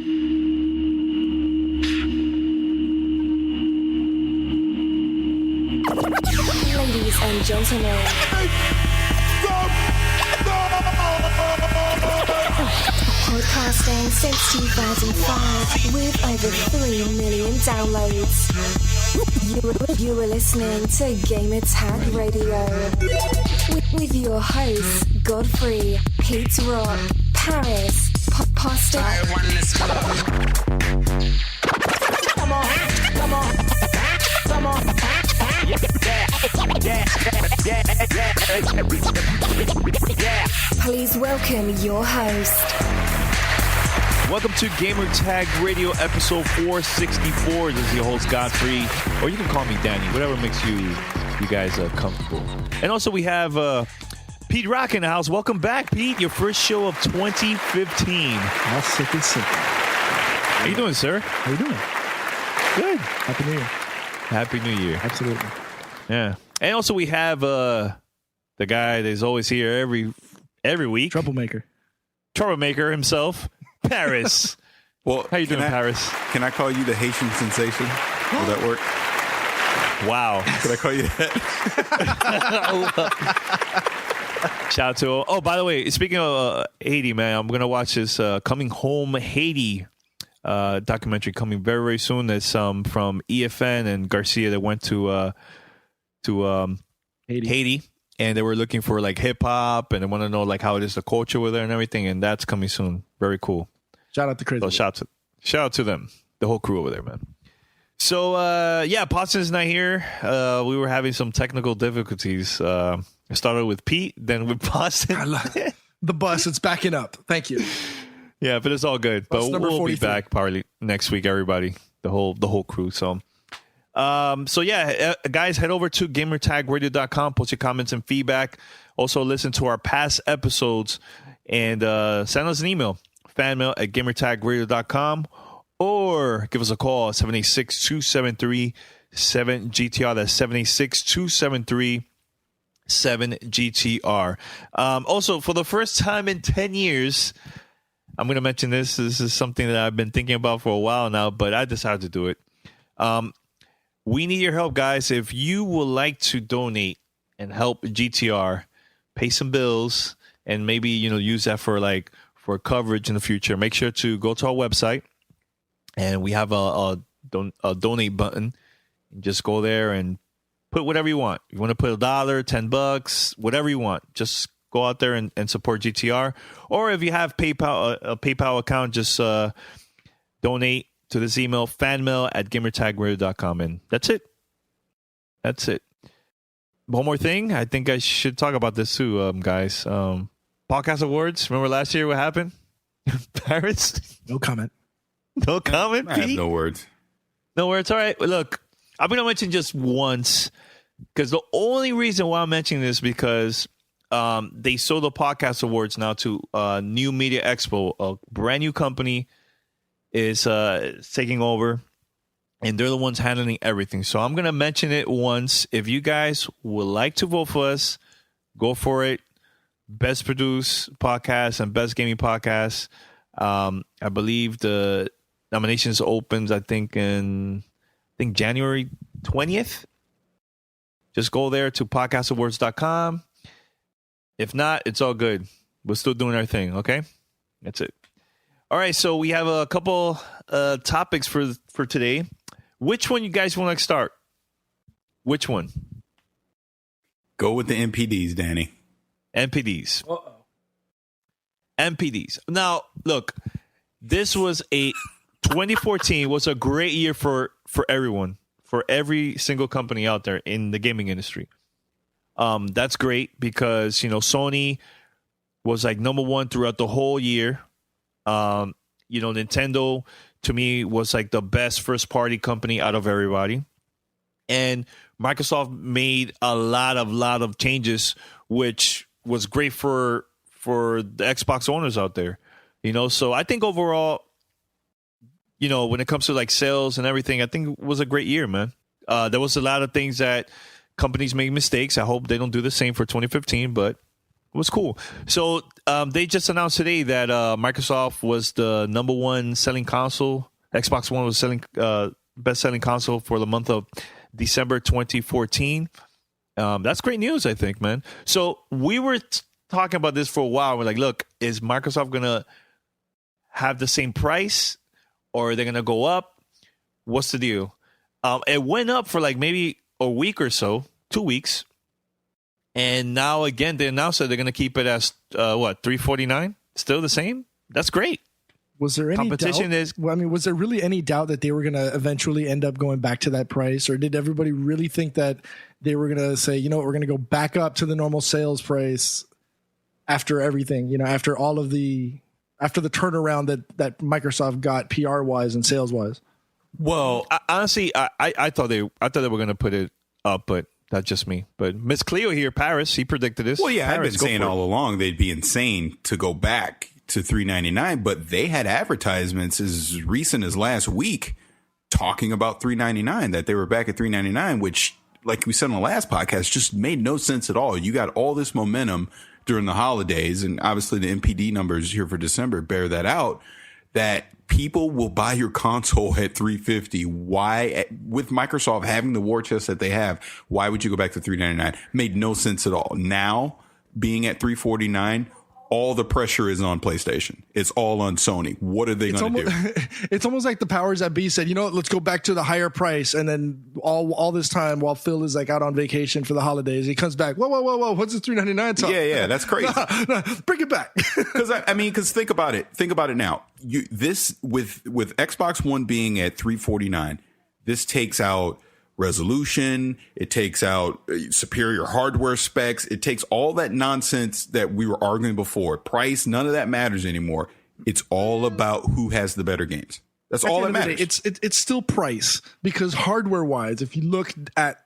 Ladies and gentlemen, podcasting since 2005 with over 3 million downloads. You are listening to Gamer Tag Radio with your hosts Godfrey, Pete Rock, Paris, Pasta. Come on. Please welcome your host. Welcome to Gamer Tag Radio episode 464. This is your host Godfrey, or you can call me Danny, whatever makes you guys comfortable. And also we have Pete Rock in the house. Welcome back, Pete. Your first show of 2015. All sick and simple. How you doing, sir? How you doing? Good. Happy New Year. Happy New Year. Absolutely. Yeah. And also we have the guy that's always here every week. Troublemaker himself, Paris. Well, how you doing, Paris? Can I call you the Haitian sensation? Will that work? Wow. Can I call you that? Shout out to. Oh, by the way, speaking of Haiti, man, I'm gonna watch this Coming Home Haiti documentary coming very, very soon. There's some from EFN and Garcia that went to Haiti, and they were looking for like hip hop, and they want to know like how it is the culture over there and everything, and that's coming soon. Very cool. Shout out to Crazy. So shout out to them, the whole crew over there, man. So yeah, Paustin's not here. We were having some technical difficulties. I started with Pete, then with Paustin. The bus, it's backing up. Thank you. Yeah, but it's all good. Bus but we'll be back probably next week, everybody. The whole crew. So yeah, guys, head over to gamertagradio.com, post your comments and feedback. Also listen to our past episodes and send us an email, fanmail@gamertagradio.com, or give us a call, 786-273-7GTR. That's 786-273-7GTR. Also, for the first time in 10 years, I'm going to mention this. This is something that I've been thinking about for a while now, but I decided to do it. We need your help, guys. If you would like to donate and help GTR pay some bills and maybe, use that for coverage in the future, make sure to go to our website, and we have a donate button. Just go there and put whatever you want. You want to put $1, $10, whatever you want. Just go out there and support GTR. Or if you have a PayPal account, just donate to this email, fanmail@gamertagradio.com. And that's it. One more thing. I think I should talk about this too, guys. Podcast Awards. Remember last year what happened? Paris? No comment. No comment, I have Pete? no words. No words. All right. Look, I'm going to mention just once, because the only reason why I'm mentioning this is because they sold the Podcast Awards now to New Media Expo. A brand new company is taking over, and they're the ones handling everything. So I'm going to mention it once. If you guys would like to vote for us, go for it. Best Produced Podcast and Best Gaming Podcast. I believe the nominations opens, I think January 20th. Just go there to podcastawards.com. If not, it's all good. We're still doing our thing, okay? That's it. All right, so we have a couple topics for today. Which one you guys want to start? Which one? Go with the MPDs, Danny. MPDs. Uh-oh. MPDs. Now, look, this was 2014 was a great year for everyone, for every single company out there in the gaming industry. That's great because, Sony was like number one throughout the whole year. Nintendo to me was like the best first party company out of everybody. And Microsoft made a lot of changes, which was great for the Xbox owners out there. So I think overall, when it comes to like sales and everything, I think it was a great year, man. There was a lot of things that companies make mistakes. I hope they don't do the same for 2015, but was cool. So they just announced today that Microsoft was the number one selling console. Xbox One was selling best selling console for the month of December 2014. That's great news, I think, man. So we were talking about this for a while. We're like, look, is Microsoft gonna have the same price, or are they gonna go up? What's the deal? It went up for like maybe a week or so, 2 weeks. And now again, they announced that they're going to keep it as $349? Still the same? That's great. Was there any Competition doubt? is- Well, I mean, was there really any doubt that they were going to eventually end up going back to that price, or did everybody really think that they were going to say, you know what, we're going to go back up to the normal sales price after everything? You know, after the turnaround that Microsoft got PR wise and sales wise. Well, Honestly, I thought they were going to put it up, but that's just me. But Miss Cleo here, Paris, he predicted this. well, yeah, I've Paris, been go saying for it. all along they'd be insane to go back to $399, but they had advertisements as recent as last week talking about $399, that they were back at $399, which, like we said on the last podcast, just made no sense at all. You got all this momentum during the holidays, and obviously the MPD numbers here for December bear that out, that people will buy your console at $350. Why, with Microsoft having the war chest that they have, why would you go back to $399? Made no sense at all. Now, being at $349, all the pressure is on PlayStation. It's all on Sony. What are they going to do? It's almost like the powers that be said, you know what, let's go back to the higher price. And then all this time while Phil is like out on vacation for the holidays, he comes back. Whoa. What's the $399 talk? Yeah, that's crazy. No, bring it back. Because think about it. Think about it now. This with Xbox One being at $349, this takes out resolution. It takes out superior hardware specs. It takes all that nonsense that we were arguing before. Price, none of that matters anymore. It's all about who has the better games. That's all that matters. It's still price, because hardware wise, if you look at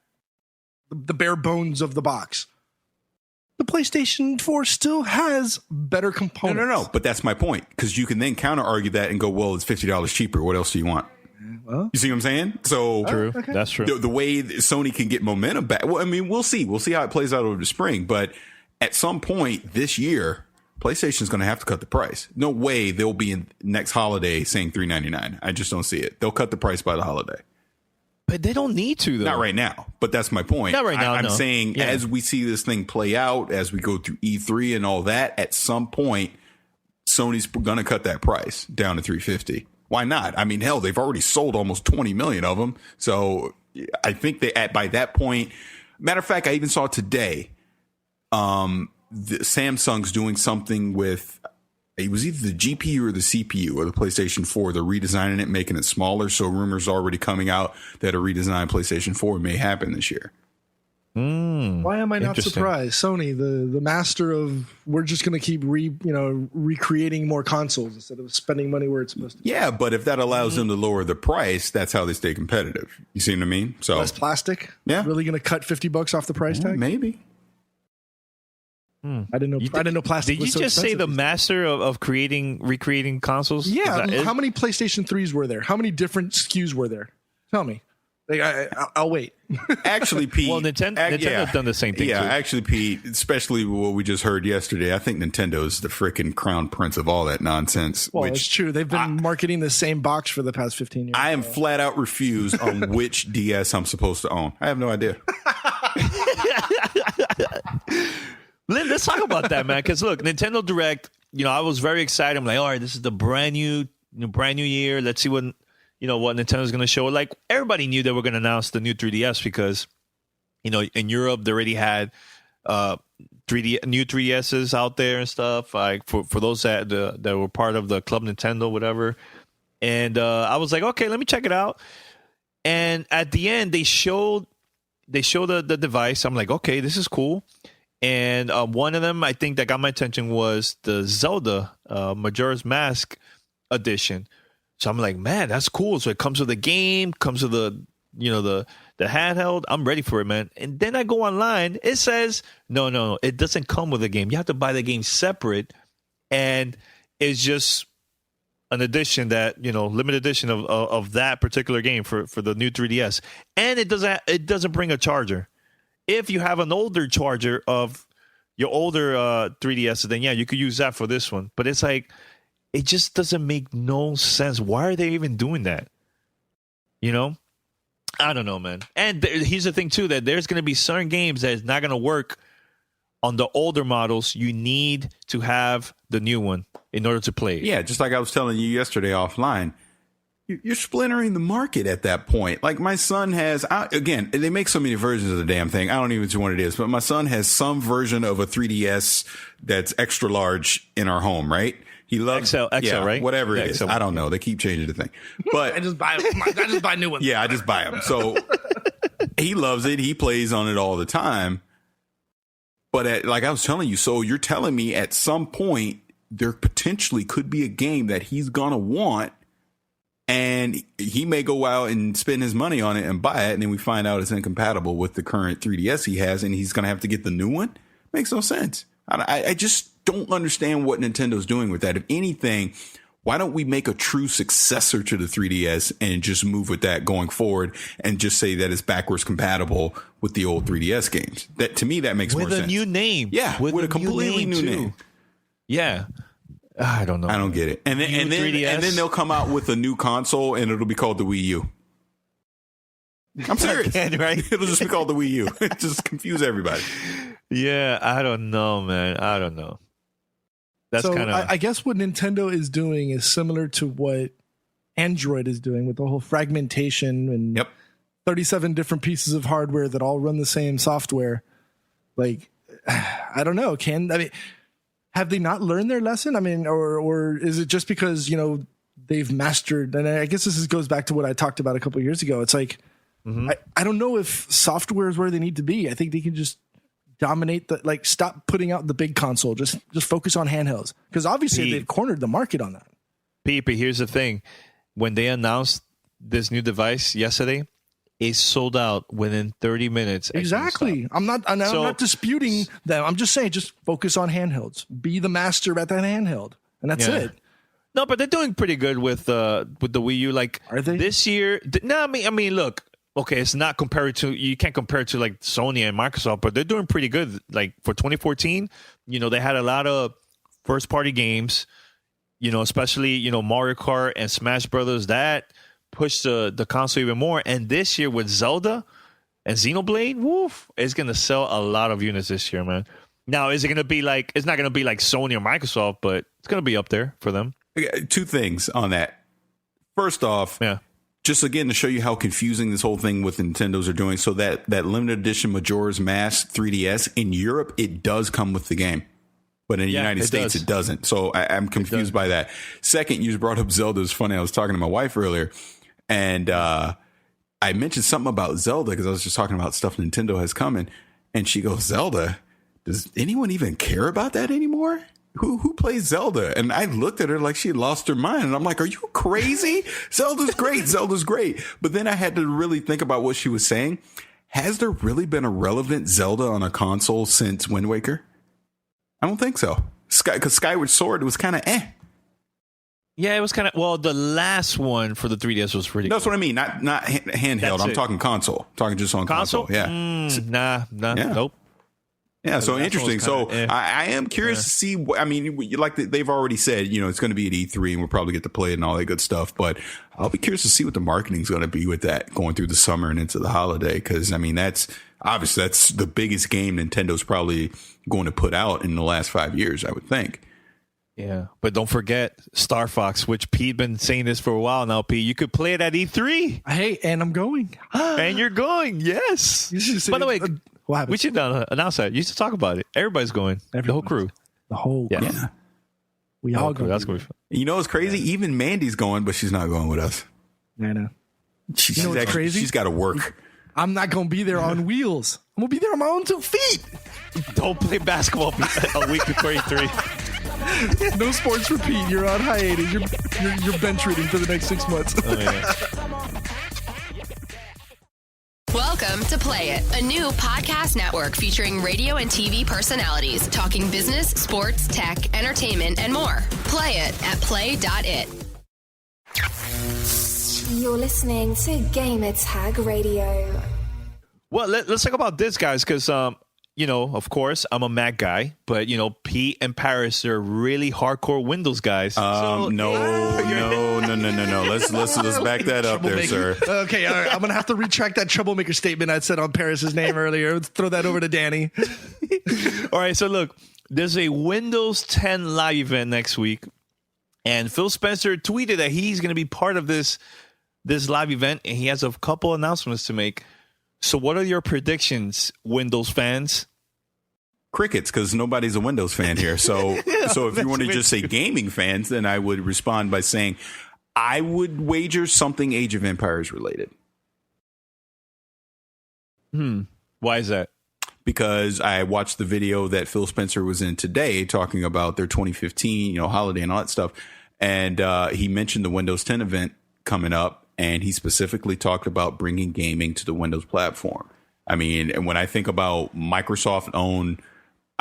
the bare bones of the box, the PlayStation 4 still has better components. No. But that's my point, because you can then counter argue that and go, well, it's $50 cheaper. What else do you want? Well, You see what I'm saying? So True. Okay. That's true. the way that Sony can get momentum back. Well, I mean, we'll see. We'll see how it plays out over the spring. But at some point this year, PlayStation's going to have to cut the price. No way they'll be in next holiday saying $399. I just don't see it. They'll cut the price by the holiday. But they don't need to, though. Not right now, but that's my point. Not right now, I'm no. saying Yeah. as we see this thing play out, as we go through E3 and all that, at some point, Sony's going to cut that price down to $350. Why not? I mean, hell, they've already sold almost 20 million of them. So I think by that point, matter of fact, I even saw today, Samsung's doing something with, it was either the GPU or the CPU or the PlayStation 4. They're redesigning it, making it smaller. So rumors are already coming out that a redesigned PlayStation 4 may happen this year. why am I not Interesting. surprised? Sony, the master of, we're just going to keep recreating more consoles instead of spending money where it's supposed to be. Yeah, but if that allows them to lower the price, that's how they stay competitive. You see what I mean? So Less plastic. Yeah. Really going to cut $50 off the price tag? maybe. I didn't know plastic. Did you was so just say expensive the these days. master of recreating consoles? Is Yeah. that it? How many PlayStation 3s were there? How many different SKUs were there? Tell me. Like, I'll wait. Actually, Pete. Well, Nintendo's done the same thing, Yeah, too. actually, Pete, especially what we just heard yesterday, I think Nintendo's the freaking crown prince of all that nonsense. Well, which it's true. They've been marketing the same box for the past 15 years. I am flat out refused on which DS I'm supposed to own. I have no idea. Let's talk about that, man. Because look, Nintendo Direct. I was very excited. I'm like, all right, this is the brand new year. Let's see what Nintendo's going to show. Like everybody knew they were going to announce the new 3DS because, in Europe they already had new 3DSs out there and stuff. Like for those that were part of the Club Nintendo, whatever. And I was like, okay, let me check it out. And at the end, they showed the device. I'm like, okay, this is cool. And one of them, I think, that got my attention was the Zelda Majora's Mask edition. So I'm like, man, that's cool. So it comes with the game, comes with the handheld. I'm ready for it, man. And then I go online. It says, no, it doesn't come with the game. You have to buy the game separate, and it's just an edition that limited edition of that particular game for the new 3DS. And it doesn't bring a charger. If you have an older charger of your older 3DS, then yeah, you could use that for this one. But it's like, it just doesn't make no sense. Why are they even doing that? You know? I don't know, man. And here's the thing, too, that there's going to be certain games that is not going to work on the older models. You need to have the new one in order to play it. Yeah, just like I was telling you yesterday offline. You're splintering the market at that point. Like my son has, again, they make so many versions of the damn thing. I don't even know what it is, but my son has some version of a 3DS that's extra large in our home, right? He loves XL, right? Whatever it is. XL. I don't know. They keep changing the thing, but I just buy new ones. yeah, I just buy them. So he loves it. He plays on it all the time. But like I was telling you, so you're telling me at some point there potentially could be a game that he's gonna want. And he may go out and spend his money on it and buy it. And then we find out it's incompatible with the current 3DS he has. And he's going to have to get the new one. Makes no sense. I just don't understand what Nintendo's doing with that. If anything, why don't we make a true successor to the 3DS and just move with that going forward and just say that it's backwards compatible with the old 3DS games? That to me, that makes more sense. With a new name. Yeah, with a completely new name. Yeah. I don't know. I don't get it. And then they'll come out with a new console and it'll be called the Wii U. I'm serious. Again, right? It'll just be called the Wii U. Just confuse everybody. Yeah, I don't know, man. I don't know. That's so kind of. I guess what Nintendo is doing is similar to what Android is doing with the whole fragmentation and 37 different pieces of hardware that all run the same software. Like, I don't know. Have they not learned their lesson? I mean, or is it just because, they've mastered, and I guess goes back to what I talked about a couple of years ago. It's like, I don't know if software is where they need to be. I think they can just dominate stop putting out the big console. Just focus on handhelds. Because obviously they've cornered the market on that. Pete, here's the thing. When they announced this new device yesterday, it sold out within 30 minutes. Exactly. I'm not disputing that. I'm just saying, just focus on handhelds. Be the master at that handheld, and that's it. No, but they're doing pretty good with the Wii U. Like, are they this year? No, I mean, look. Okay, it's not compared to, you can't compare it to like Sony and Microsoft, but they're doing pretty good. Like for 2014, they had a lot of first party games. Especially Mario Kart and Smash Brothers that push the console even more. And this year with Zelda and Xenoblade, woof, it's going to sell a lot of units this year, man. Now, is it going to be like, it's not going to be like Sony or Microsoft, but it's going to be up there for them. Two things on that. First off, just again to show you how confusing this whole thing with Nintendo's are doing. So that limited edition Majora's Mask 3DS in Europe, it does come with the game. But in the United States, it doesn't. So I'm confused by that. Second, you just brought up Zelda. It's funny. I was talking to my wife earlier. And I mentioned something about Zelda because I was just talking about stuff Nintendo has coming. And she goes, Zelda? Does anyone even care about that anymore? Who plays Zelda? And I looked at her like she had lost her mind. And I'm like, are you crazy? Zelda's great. Zelda's great. But then I had to really think about what she was saying. Has there really been a relevant Zelda on a console since Wind Waker? I don't think so. Because Skyward Sword was kind of Yeah, it was kind of, well, the last one for the 3DS was pretty That's what I mean. Not handheld. I'm talking console. I'm talking just on console. Yeah. Nope. Yeah, so interesting. So I am curious to see. I mean, like they've already said, it's going to be at E3 and we'll probably get to play it and all that good stuff. But I'll be curious to see what the marketing is going to be with that going through the summer and into the holiday. Because I mean, that's the biggest game Nintendo's probably going to put out in the last 5 years, I would think. Yeah, but don't forget Star Fox, which Pete been saying this for a while now. Pete, you could play it at E3. Hey, and I'm going. And you're going. Yes. By the way. We should announce that. You should talk about it. Everybody's going. The whole crew. The whole crew. Yeah. We all go. That's going to be fun. You know what's crazy? Yeah. Even Mandy's going, but she's not going with us. I know. She's crazy? She's got to work. I'm not going to be there on wheels. I'm going to be there on my own 2 feet. Don't play basketball a week before E3. No sports repeat. You're on hiatus. You're bench reading for the next 6 months. Oh, yeah. Welcome to Play It, a new podcast network featuring radio and TV personalities talking business, sports, tech, entertainment, and more. Play it at play.it. You're listening to Gamer Tag Radio. Well, let's talk about this, guys, because, of course, I'm a Mac guy, but Pete and Paris are really hardcore Windows guys. No. Let's back that up there, sir. Okay, all right. I'm gonna have to retract that troublemaker statement I said on Paris's name earlier. Let's throw that over to Danny. All right, so look, there's a Windows 10 live event next week, and Phil Spencer tweeted that he's going to be part of this live event, and he has a couple announcements to make. So what are your predictions, Windows fans? Crickets, because nobody's a Windows fan here. So if you want to just say gaming fans, then I would respond by saying I would wager something Age of Empires related. Why is that? Because I watched the video that Phil Spencer was in today talking about their 2015, holiday and all that stuff. And he mentioned the Windows 10 event coming up, and he specifically talked about bringing gaming to the Windows platform. I mean, and when I think about Microsoft-owned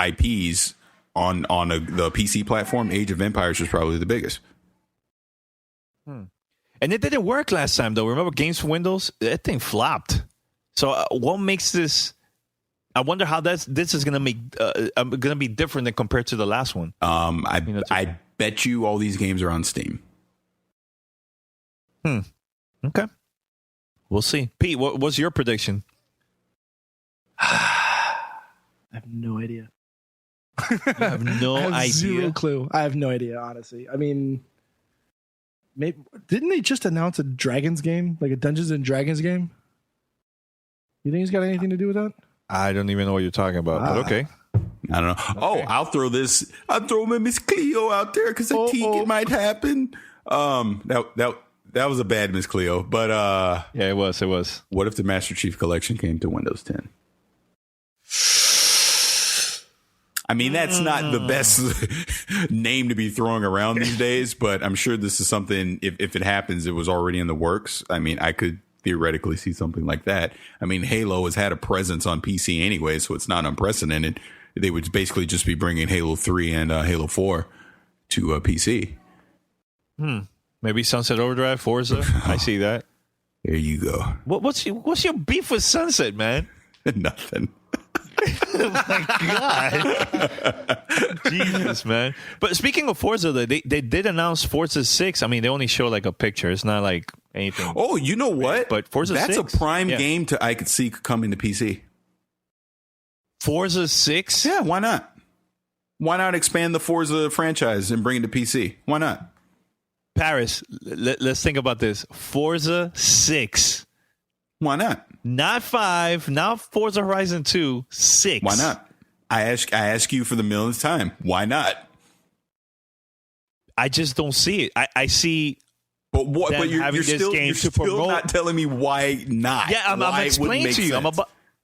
IPs on the PC platform, Age of Empires is probably the biggest. And it didn't work last time, though. Remember Games for Windows? That thing flopped. So what makes this? I wonder how this is going to be different than compared to the last one. I bet you all these games are on Steam. Okay. We'll see. Pete, what's your prediction? I have no idea. You have no idea. Zero clue. I have no idea, honestly. I mean, didn't they just announce a Dragons game, like a Dungeons and Dragons game? You think it's got anything to do with that? I don't even know what you're talking about, but okay. I don't know. Okay. Oh, I'll throw Miss Cleo out there because I think it might happen. That was a bad Miss Cleo, but yeah, it was. What if the Master Chief Collection came to Windows 10? I mean, that's not the best name to be throwing around these days, but I'm sure this is something, if it happens, it was already in the works. I mean, I could theoretically see something like that. I mean, Halo has had a presence on PC anyway, so it's not unprecedented. They would basically just be bringing Halo 3 and Halo 4 to PC. Maybe Sunset Overdrive, Forza. I see that. There you go. What's your beef with Sunset, man? Nothing. Oh my God. Jesus, man. But speaking of Forza, they did announce Forza 6. I mean, they only show like a picture. It's not like anything. Oh, you know what? But Forza 6? That's a prime game I could see coming to PC. Forza 6? Yeah, why not? Why not expand the Forza franchise and bring it to PC? Why not? Paris, let's think about this. Forza 6. Why not? Not 5, not Forza Horizon 2, 6. Why not? I ask you for the millionth time. Why not? I just don't see it. I see. But what? But you're still promote. Not telling me why not. Yeah, I'm explaining to you.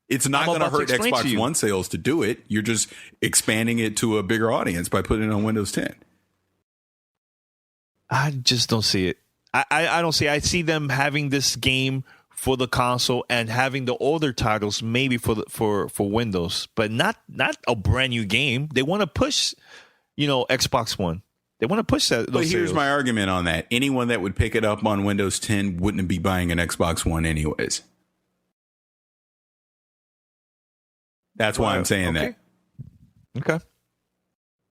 It's not going to hurt Xbox One sales to do it. You're just expanding it to a bigger audience by putting it on Windows 10. I just don't see it. I don't see it. I see them having this game for the console and having the older titles maybe for Windows, but not a brand new game. They want to push, Xbox One. They want to push that. But here's my argument on that. Anyone that would pick it up on Windows 10 wouldn't be buying an Xbox One anyways. That's why I'm saying that. Okay.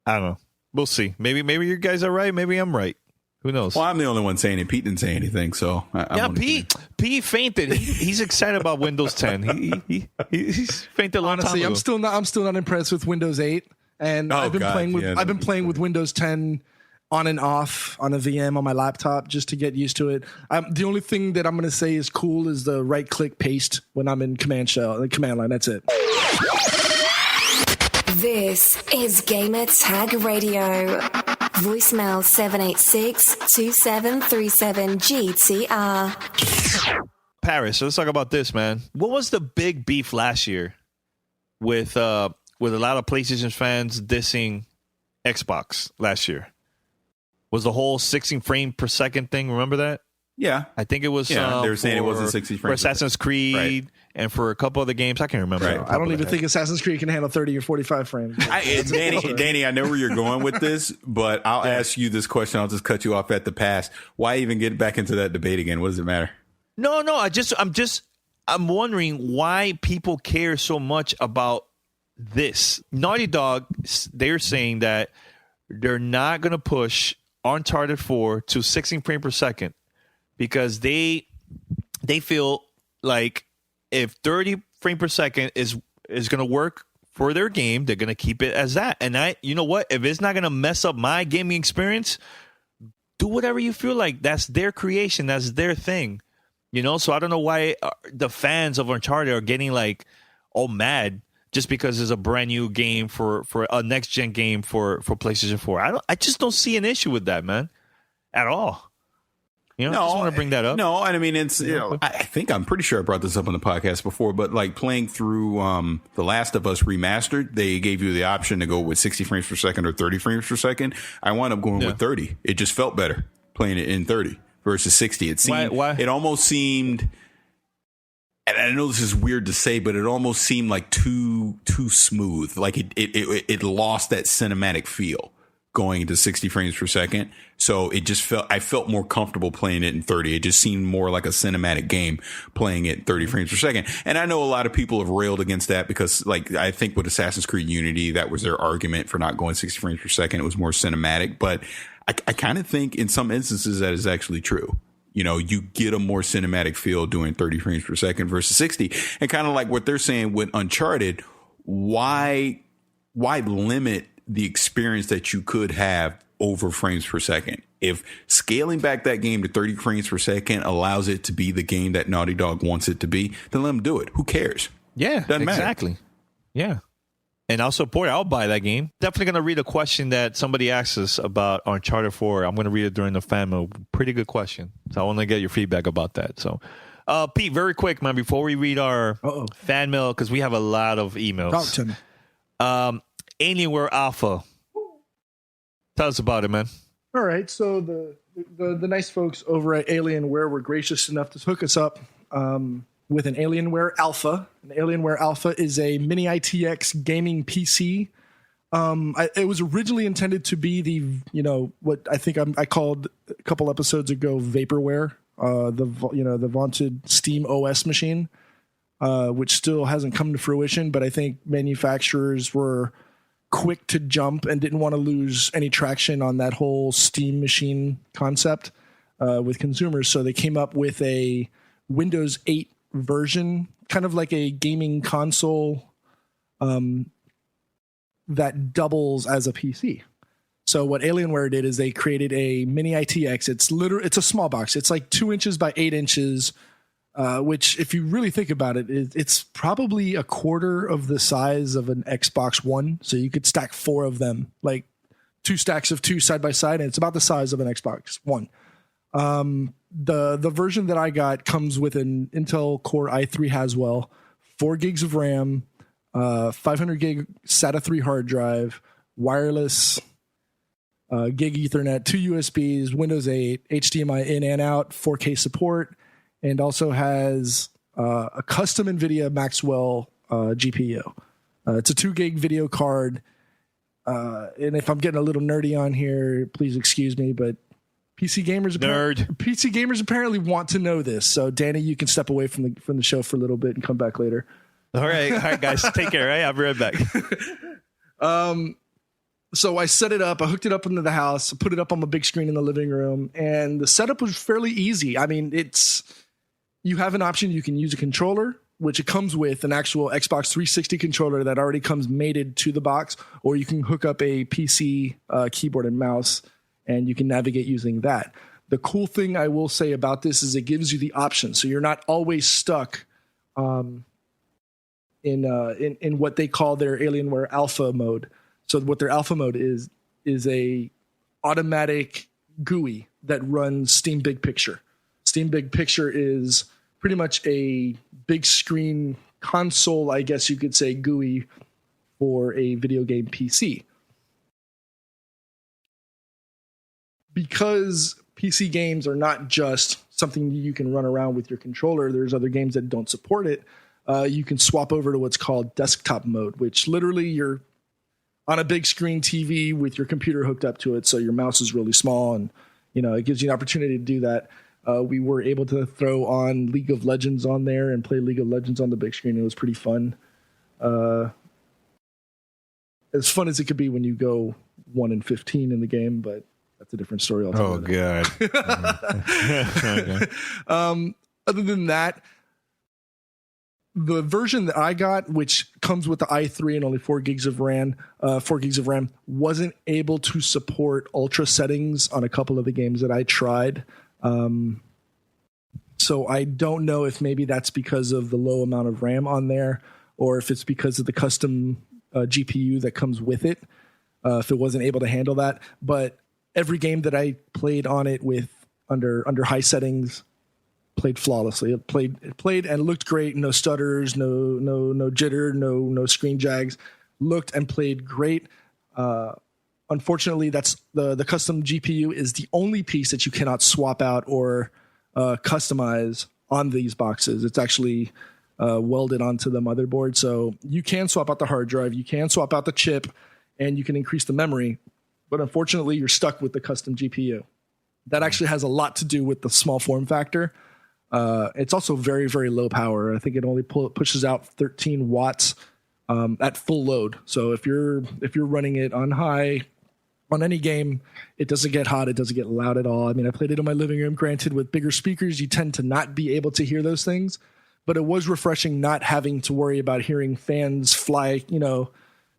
I don't know. We'll see. Maybe you guys are right. Maybe I'm right. Who knows? Well, I'm the only one saying it. Pete didn't say anything, so Pete fainted. He's excited about Windows 10. He's fainted a long time ago. I'm still not impressed with Windows 8, and I've been playing with Windows 10 on and off on a VM on my laptop just to get used to it. The only thing that I'm going to say is cool is the right click paste when I'm in command line. That's it. This is Gamer Tag Radio. Voicemail 786-2737-GTR. Paris, let's talk about this, man. What was the big beef last year with a lot of PlayStation fans dissing Xbox last year? Was the whole 60 frame per second thing? Remember that? Yeah. I think it was. They were saying it wasn't 60 frames for Assassin's Creed and for a couple other games. I can't remember. Right. I don't even think Assassin's Creed can handle 30 or 45 frames. Danny, I know where you're going with this, but I'll ask you this question. I'll just cut you off at the pass. Why even get back into that debate again? What does it matter? No. I'm wondering why people care so much about this. Naughty Dog, they're saying that they're not going to push Uncharted 4 to 16 frames per second because they feel like if 30 frames per second is going to work for their game, they're going to keep it as that. And you know what? If it's not going to mess up my gaming experience, do whatever you feel like. That's their creation. That's their thing. You know, so I don't know why the fans of Uncharted are getting like all mad just because it's a brand new game for a next gen game for PlayStation 4. I just don't see an issue with that, man, at all. You know, I just want to bring that up. No, and I mean, it's, you know, I think I'm pretty sure I brought this up on the podcast before, but like playing through The Last of Us Remastered, they gave you the option to go with 60 frames per second or 30 frames per second. I wound up going with 30. It just felt better playing it in 30 versus 60. It seemed, why? It almost seemed, and I know this is weird to say, but it almost seemed like too smooth. Like it lost that cinematic feel going to 60 frames per second. So it just I felt more comfortable playing it in 30. It just seemed more like a cinematic game playing it 30 frames per second. And I know a lot of people have railed against that because, like, I think with Assassin's Creed Unity, that was their argument for not going 60 frames per second. It was more cinematic. But I kind of think in some instances that is actually true. You know, you get a more cinematic feel doing 30 frames per second versus 60. And kind of like what they're saying with Uncharted, why limit the experience that you could have over frames per second? If scaling back that game to 30 frames per second allows it to be the game that Naughty Dog wants it to be, then let them do it. Who cares? Yeah, Doesn't exactly. matter. Yeah. And I'll support it. I'll buy that game. Definitely going to read a question that somebody asked us about Uncharted 4. I'm going to read it during the fan mail. Pretty good question. So I want to get your feedback about that. So, Pete, very quick, man, before we read our fan mail, because we have a lot of emails. Talk to me. Alienware Alpha. Tell us about it, man. All right. So the nice folks over at Alienware were gracious enough to hook us up with an Alienware Alpha. An Alienware Alpha is a mini ITX gaming PC. It was originally intended to be what I think I called a couple episodes ago vaporware, the vaunted Steam OS machine, which still hasn't come to fruition. But I think manufacturers were quick to jump and didn't want to lose any traction on that whole Steam machine concept with consumers. So they came up with a Windows 8 version, kind of like a gaming console that doubles as a PC. So what Alienware did is they created a mini ITX. It's a small box. It's like 2 inches by 8 inches, which if you really think about it, it's probably a quarter of the size of an Xbox One. So you could stack 4 of them, like 2 stacks of 2 side by side, and it's about the size of an Xbox One. The version that I got comes with an Intel Core i3 Haswell, 4 gigs of RAM, 500 gig SATA 3 hard drive, wireless, gig Ethernet, 2 USBs, Windows 8, HDMI in and out, 4K support, and also has a custom NVIDIA Maxwell GPU. It's a 2 gig video card. And if I'm getting a little nerdy on here, please excuse me, but PC gamers apparently want to know this. So Danny, you can step away from the show for a little bit and come back later. All right, guys, take care. Right, I'll be right back. So I set it up. I hooked it up into the house. I put it up on my big screen in the living room, and the setup was fairly easy. I mean, you have an option. You can use a controller, which it comes with an actual Xbox 360 controller that already comes mated to the box, or you can hook up a PC keyboard and mouse, and you can navigate using that. The cool thing I will say about this is it gives you the option, so you're not always stuck in what they call their Alienware Alpha mode. So what their Alpha mode is a automatic GUI that runs Steam Big Picture. Steam Big Picture is pretty much a big screen console, I guess you could say, GUI for a video game PC. Because PC games are not just something you can run around with your controller, there's other games that don't support it. You can swap over to what's called desktop mode, which literally you're on a big screen TV with your computer hooked up to it, so your mouse is really small, and it gives you an opportunity to do that. We were able to throw on League of Legends on there and play League of Legends on the big screen. It was pretty fun. as fun as it could be when you go 1-15 in the game, but that's a different story altogether. Oh God. Okay. Other than that, the version that I got, which comes with the i3 and only 4 gigs of RAM, wasn't able to support ultra settings on a couple of the games that I tried. So I don't know if maybe that's because of the low amount of RAM on there, or if it's because of the custom GPU that comes with it. If it wasn't able to handle that, but every game that I played on it with under high settings played flawlessly. It played and looked great. No stutters, no jitter, no screen jags. Looked and played great. Unfortunately, that's the custom GPU is the only piece that you cannot swap out or customize on these boxes. It's actually welded onto the motherboard, so you can swap out the hard drive, you can swap out the chip, and you can increase the memory. But unfortunately, you're stuck with the custom GPU. That actually has a lot to do with the small form factor. It's also very, very low power. I think it only pushes out 13 watts at full load. So if you're running it on high on any game, it doesn't get hot. It doesn't get loud at all. I mean, I played it in my living room. Granted, with bigger speakers, you tend to not be able to hear those things. But it was refreshing not having to worry about hearing fans fly,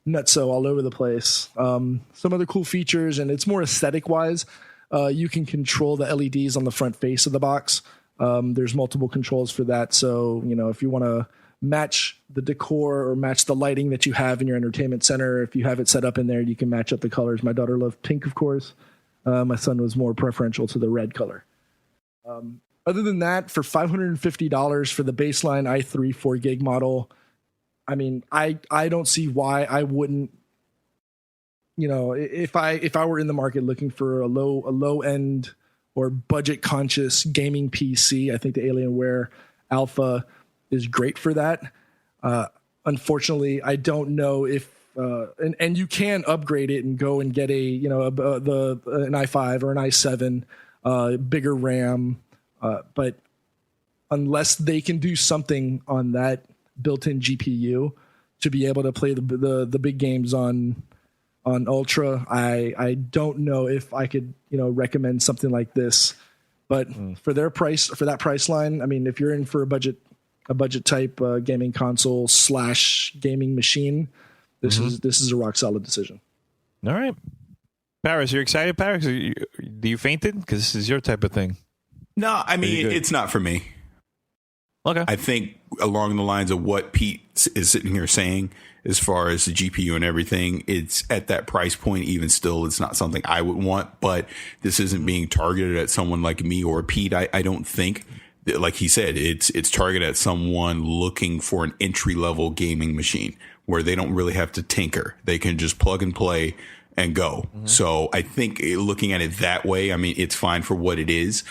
nutso all over the place. Some other cool features, and it's more aesthetic wise. You can control the LEDs on the front face of the box. There's multiple controls for that. So, if you want to match the decor or match the lighting that you have in your entertainment center, if you have it set up in there, you can match up the colors. My daughter loved pink, of course. My son was more preferential to the red color. Other than that, for $550 for the baseline i3 4 gig model, I mean, I don't see why I wouldn't, if I were in the market looking for a low end or budget conscious gaming PC, I think the Alienware Alpha is great for that. Unfortunately, I don't know if and you can upgrade it and go and get an i5 or an i7, bigger RAM, but unless they can do something on that built-in GPU to be able to play the big games on Ultra, I don't know if I could recommend something like this. But for that price line, I mean, if you're in for a budget type gaming console / gaming machine, this is a rock solid decision. All right, Paris, you're excited, Paris? Do you fainted? Because this is your type of thing. No, I mean, it's not for me. Okay. I think along the lines of what Pete is sitting here saying, as far as the GPU and everything, it's at that price point. Even still, it's not something I would want, but this isn't being targeted at someone like me or Pete. I don't think, like he said, it's targeted at someone looking for an entry level gaming machine where they don't really have to tinker. They can just plug and play and go. Mm-hmm. So I think looking at it that way, I mean, it's fine for what it is.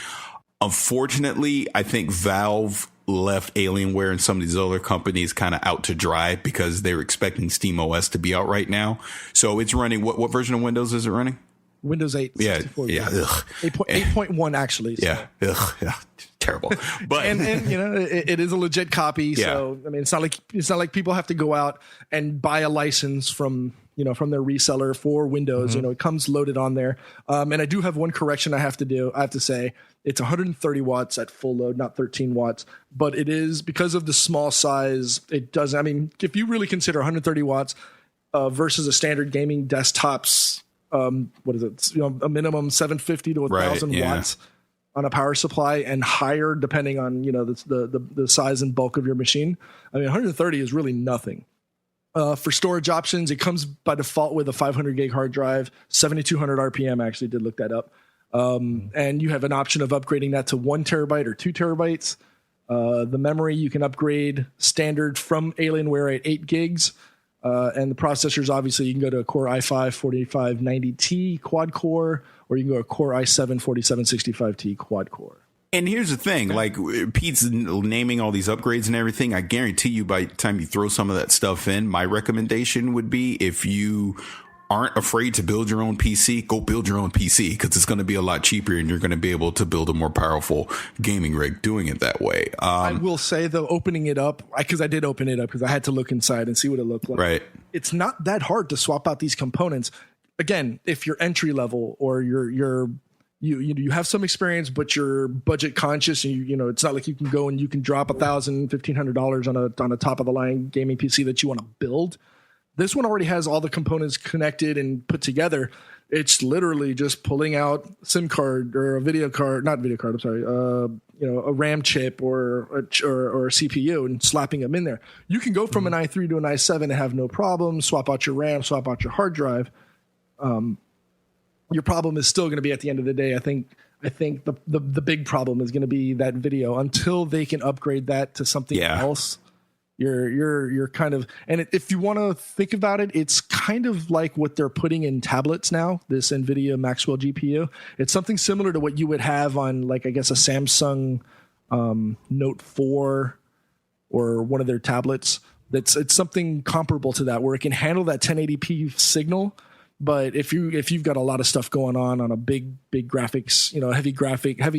Unfortunately, I think Valve left Alienware and some of these other companies kind of out to dry because they're expecting SteamOS to be out right now. So it's running, what version of Windows is it running? Windows 8. Yeah. 8.1 actually. So. Yeah. Terrible. But and it is a legit copy. Yeah. So I mean, it's not like people have to go out and buy a license from their reseller for Windows. Mm-hmm. It comes loaded on there. And I do have one correction I have to say. It's 130 watts at full load, not 13 watts. But it is, because of the small size, it doesn't. I mean, if you really consider 130 watts versus a standard gaming desktop's, what is it? A minimum 750 to 1,000 watts on a power supply and higher, depending on the size and bulk of your machine. I mean, 130 is really nothing. For storage options, it comes by default with a 500 gig hard drive, 7,200 RPM. I actually did look that up. And you have an option of upgrading that to 1 terabyte or 2 terabytes. The memory you can upgrade standard from Alienware at 8 gigs. And the processors, obviously, you can go to a Core i5 4590T quad core, or you can go to a Core i7 4765T quad core. And here's the thing, like Pete's naming all these upgrades and everything. I guarantee you by the time you throw some of that stuff in, my recommendation would be if you aren't afraid to build your own PC, go build your own PC because it's going to be a lot cheaper and you're going to be able to build a more powerful gaming rig doing it that way. I will say, though, opening it up, because I did open it up because I had to look inside and see what it looked like. Right. It's not that hard to swap out these components. Again, if you're entry level or you have some experience, but you're budget conscious, and you know it's not like you can go and you can drop $1,000-$1,500 on a top of the line gaming PC that you want to build. This one already has all the components connected and put together. It's literally just pulling out SIM card or a video card, not video card. I'm sorry, a RAM chip or a CPU and slapping them in there. You can go from an i3 to an i7 and have no problem. Swap out your RAM, swap out your hard drive. Your problem is still going to be at the end of the day. I think the big problem is going to be that video until they can upgrade that to something else. You're kind of, and if you want to think about it, it's kind of like what they're putting in tablets now, this NVIDIA Maxwell GPU. It's something similar to what you would have on, like, I guess a Samsung Note 4 or one of their tablets. It's something comparable to that, where it can handle that 1080p signal. But if you've got a lot of stuff going on a big graphics, heavy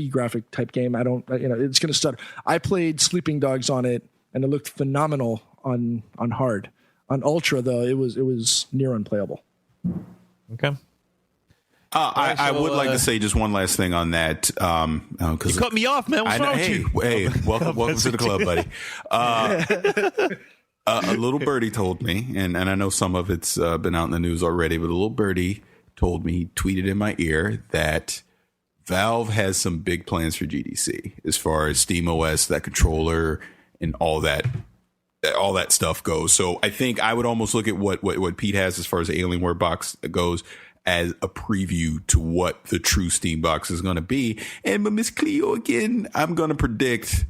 graphic type game, it's going to stutter. I played Sleeping Dogs on it, and it looked phenomenal on hard. On ultra, though, it was near unplayable. Okay. I would like to say just one last thing on that. You cut me off, man. What's wrong with you? Hey, welcome to the club, buddy. A little birdie told me, and I know some of it's been out in the news already, but a little birdie told me, he tweeted in my ear, that Valve has some big plans for GDC as far as SteamOS, that controller, and all that stuff goes. So I think I would almost look at what Pete has as far as the Alienware box goes as a preview to what the true Steam box is going to be. And but Miss Cleo, again, I'm going to predict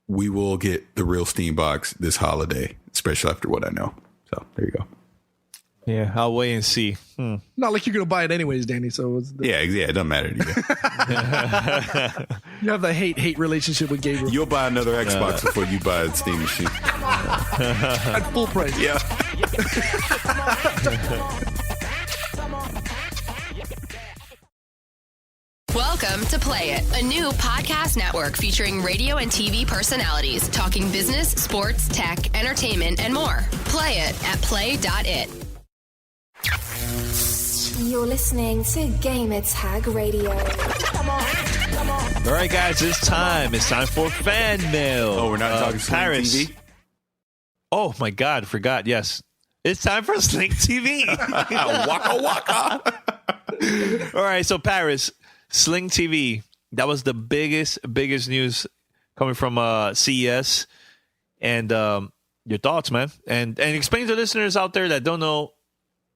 we will get the real Steam box this holiday, especially after what I know. So there you go. Yeah, I'll wait and see. Not like you're going to buy it anyways, Danny. So it doesn't matter to you. You have the hate relationship with Gabriel. You'll buy another Xbox before you buy a Steam machine at full price. Yeah. Welcome to Play It, a new podcast network featuring radio and TV personalities talking business, sports, tech, entertainment, and more. Play it at play.it. You're listening to Gamer Tag Radio. All right, guys, it's time for fan mail. Oh, we're not talking Sling Paris. TV? Oh, my God, forgot. Yes. It's time for Sling TV. Waka waka. All right, so Paris, Sling TV. That was the biggest news coming from CES. And your thoughts, man. And explain to listeners out there that don't know,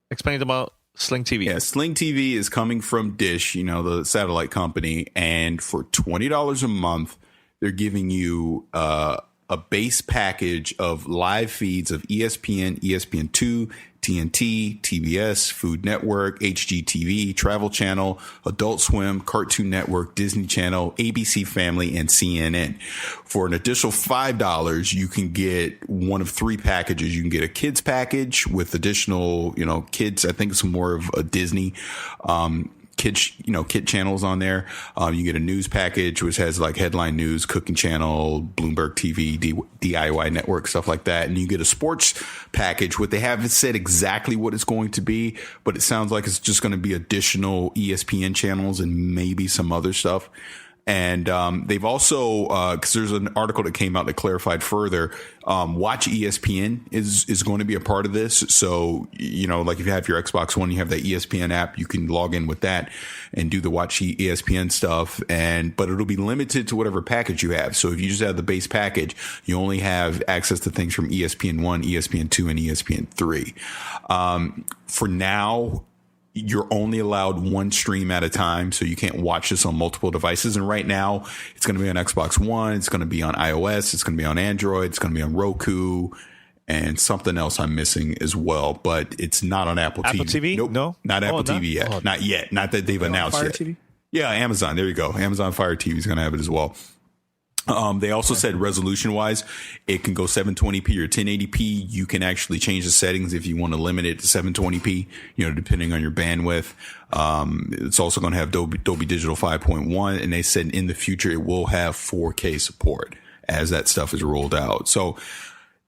explain about Sling TV. Yeah, Sling TV is coming from Dish, the satellite company. And for $20 a month, they're giving you a base package of live feeds of ESPN, ESPN2, TNT, TBS, Food Network, HGTV, Travel Channel, Adult Swim, Cartoon Network, Disney Channel, ABC Family, and CNN. For an additional $5, you can get one of three packages. You can get a kids package with additional, kids. I think it's more of a Disney, kid channels on there. You get a news package, which has like headline news, cooking channel, Bloomberg TV, DIY network, stuff like that. And you get a sports package. What they haven't said exactly what it's going to be, but it sounds like it's just going to be additional ESPN channels and maybe some other stuff. And they've also, because there's an article that came out that clarified further, Watch ESPN is going to be a part of this. So, like if you have your Xbox One, you have that ESPN app, you can log in with that and do the Watch ESPN stuff. But it'll be limited to whatever package you have. So if you just have the base package, you only have access to things from ESPN1, ESPN2, and ESPN3. For now, you're only allowed one stream at a time, so you can't watch this on multiple devices. And right now, it's going to be on Xbox One, it's going to be on iOS, it's going to be on Android, it's going to be on Roku, and something else I'm missing as well. But it's not on Apple TV. Nope, no, not Apple TV yet. Oh, not yet. Not that they've announced Fire yet. TV? Yeah, Amazon. There you go. Amazon Fire TV is going to have it as well. They also said resolution wise, it can go 720p or 1080p. You can actually change the settings if you want to limit it to 720p, depending on your bandwidth. It's also going to have Dolby Digital 5.1. And they said in the future, it will have 4K support as that stuff is rolled out. So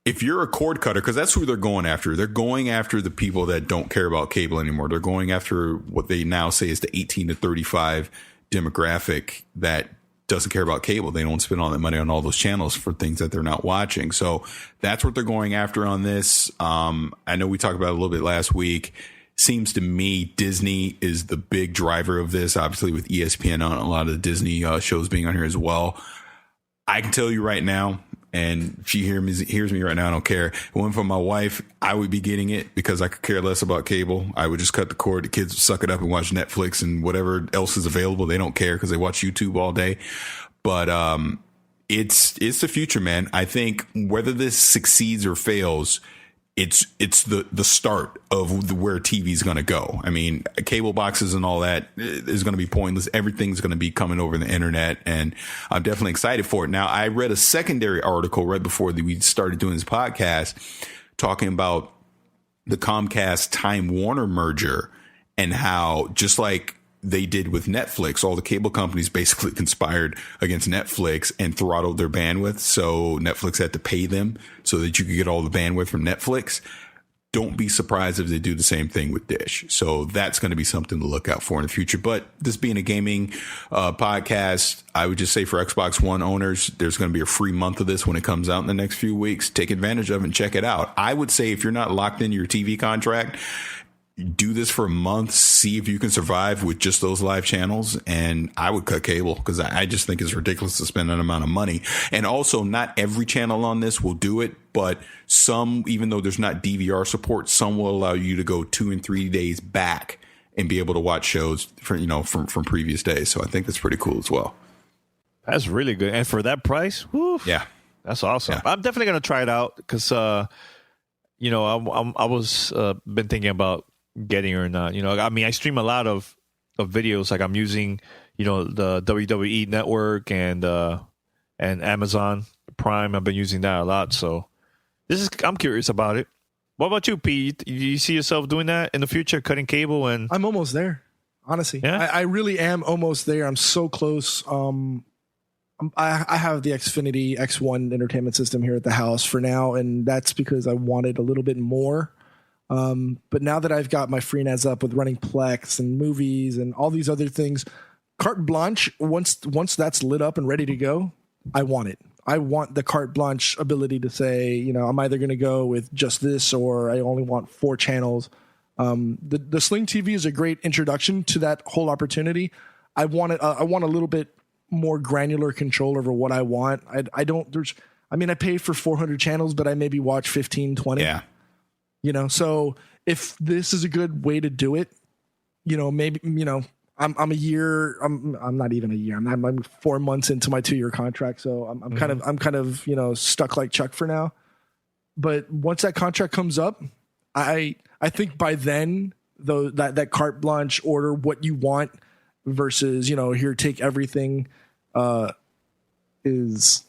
if you're a cord cutter, because that's who they're going after. They're going after the people that don't care about cable anymore. They're going after what they now say is the 18 to 35 demographic that doesn't care about cable. They don't spend all that money on all those channels for things that they're not watching. So that's what they're going after on this. I know we talked about it a little bit last week. Seems to me Disney is the big driver of this, obviously with ESPN on a lot of the Disney shows being on here as well. I can tell you right now, and if she hears me right now, I don't care. If it went for my wife, I would be getting it because I could care less about cable. I would just cut the cord. The kids would suck it up and watch Netflix and whatever else is available. They don't care because they watch YouTube all day. But it's the future, man. I think whether this succeeds or fails, it's the start of where TV is going to go. I mean, cable boxes and all that is going to be pointless. Everything's going to be coming over the internet, and I'm definitely excited for it. Now, I read a secondary article right before we started doing this podcast talking about the Comcast Time Warner merger and how, just like they did with Netflix, all the cable companies basically conspired against Netflix and throttled their bandwidth. So Netflix had to pay them so that you could get all the bandwidth from Netflix. Don't be surprised if they do the same thing with Dish. So that's going to be something to look out for in the future. But this being a gaming podcast, I would just say for Xbox One owners, there's going to be a free month of this when it comes out in the next few weeks. Take advantage of it and check it out. I would say if you're not locked into your TV contract, do this for a month, see if you can survive with just those live channels. And I would cut cable because I just think it's ridiculous to spend that amount of money. And also, not every channel on this will do it, but some, even though there's not DVR support, some will allow you to go 2 and 3 days back and be able to watch shows from previous days. So I think that's pretty cool as well. That's really good. And for that price, whew, yeah, that's awesome. Yeah. I'm definitely going to try it out because, I was been thinking about getting or not. I mean, I stream a lot of videos. Like I'm using, the WWE Network and Amazon Prime. I've been using that a lot. So I'm curious about it. What about you, Pete? You see yourself doing that in the future, cutting cable? And I'm almost there, honestly. Yeah? I really am almost there. I'm so close. I have the Xfinity X1 entertainment system here at the house for now, and that's because I wanted a little bit more. But now that I've got my FreeNAS up with running Plex and movies and all these other things, carte blanche, once that's lit up and ready to go, I want it. I want the carte blanche ability to say, I'm either going to go with just this or I only want 4 channels. The Sling TV is a great introduction to that whole opportunity. I want a little bit more granular control over what I want. I pay for 400 channels, but I maybe watch 15, 20. Yeah. So if this is a good way to do it, maybe, I'm a year, I'm not even a year. I'm 4 months into my 2-year contract. So I'm kind of, stuck like Chuck for now. But once that contract comes up, I think by then though, that carte blanche order what you want versus, here, take everything, is